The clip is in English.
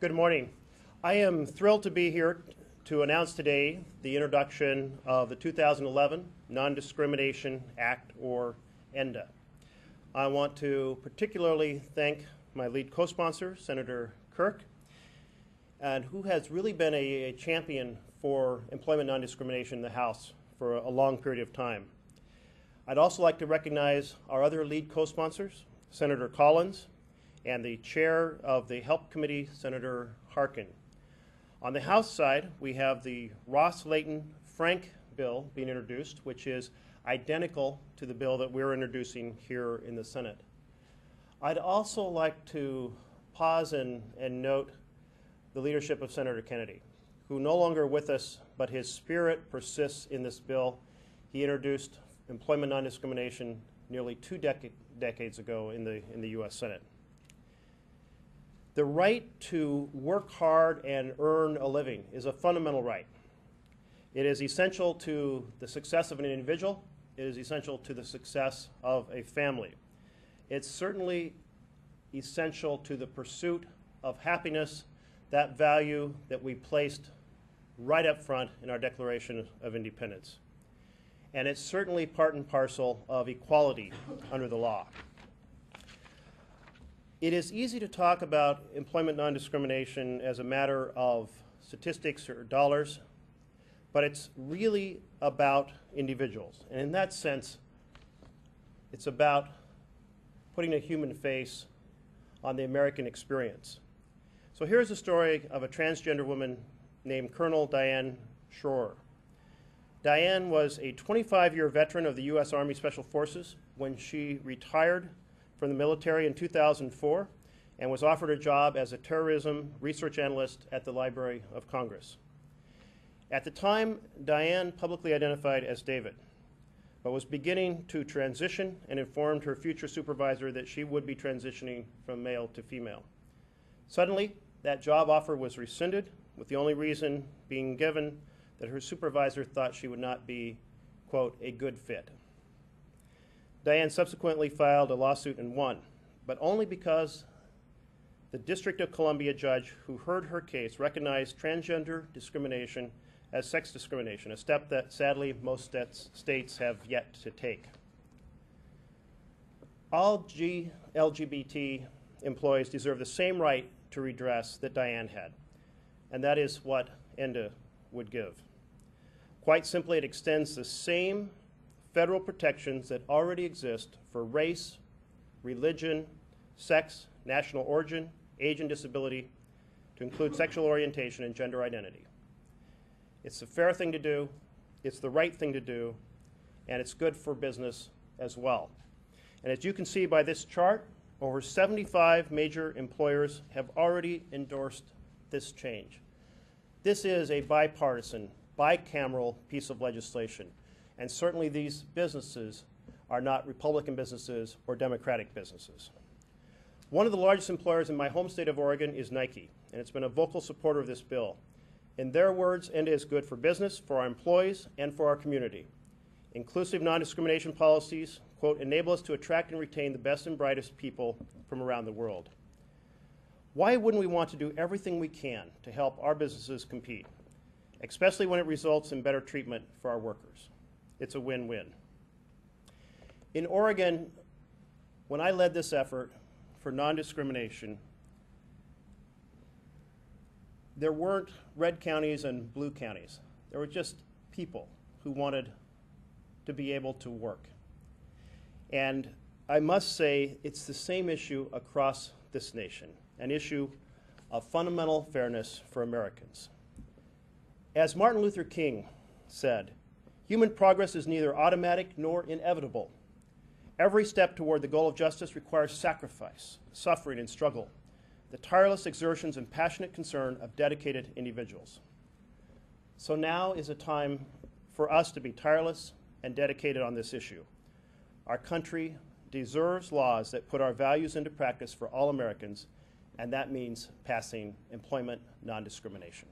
Good morning. I am thrilled to be here to announce today the introduction of the 2011 Non-Discrimination Act, or ENDA. I want to particularly thank my lead co-sponsor, Senator Kirk, and who has really been a champion for employment non-discrimination in the House for a long period of time. I'd also like to recognize our other lead co-sponsors, Senator Collins, and the chair of the Help Committee, Senator Harkin. On the House side, we have the Ross-Layton-Frank bill being introduced, which is identical to the bill that we're introducing here in the Senate. I'd also like to pause and note the leadership of Senator Kennedy, who no longer with us, but his spirit persists in this bill. He introduced employment non-discrimination nearly two decades ago in the U.S. Senate. The right to work hard and earn a living is a fundamental right. It is essential to the success of an individual. It is essential to the success of a family. It's certainly essential to the pursuit of happiness, that value that we placed right up front in our Declaration of Independence. And it's certainly part and parcel of equality under the law. It is easy to talk about employment non-discrimination as a matter of statistics or dollars, but it's really about individuals. And in that sense, it's about putting a human face on the American experience. So here's a story of a transgender woman named Colonel Diane Schroer. Diane was a 25-year veteran of the U.S. Army Special Forces when she retired from the military in 2004 and was offered a job as a terrorism research analyst at the Library of Congress. At the time, Diane publicly identified as David, but was beginning to transition and informed her future supervisor that she would be transitioning from male to female. Suddenly, that job offer was rescinded, with the only reason being given that her supervisor thought she would not be, quote, a good fit. Diane subsequently filed a lawsuit and won, but only because the District of Columbia judge who heard her case recognized transgender discrimination as sex discrimination, a step that sadly most states have yet to take. All LGBT employees deserve the same right to redress that Diane had, and that is what ENDA would give. Quite simply, it extends the same federal protections that already exist for race, religion, sex, national origin, age, and disability to include sexual orientation and gender identity. It's a fair thing to do, it's the right thing to do, and it's good for business as well. And as you can see by this chart, over 75 major employers have already endorsed this change. This is a bipartisan, bicameral piece of legislation. And certainly these businesses are not Republican businesses or Democratic businesses. One of the largest employers in my home state of Oregon is Nike, and it's been a vocal supporter of this bill. In their words, ENDA is good for business, for our employees, and for our community. Inclusive non-discrimination policies, quote, enable us to attract and retain the best and brightest people from around the world. Why wouldn't we want to do everything we can to help our businesses compete, especially when it results in better treatment for our workers? It's a win-win. In Oregon, when I led this effort for non-discrimination, there weren't red counties and blue counties. There were just people who wanted to be able to work. And I must say, it's the same issue across this nation, an issue of fundamental fairness for Americans. As Martin Luther King said, human progress is neither automatic nor inevitable. Every step toward the goal of justice requires sacrifice, suffering, and struggle, the tireless exertions and passionate concern of dedicated individuals. So now is a time for us to be tireless and dedicated on this issue. Our country deserves laws that put our values into practice for all Americans, and that means passing employment non-discrimination.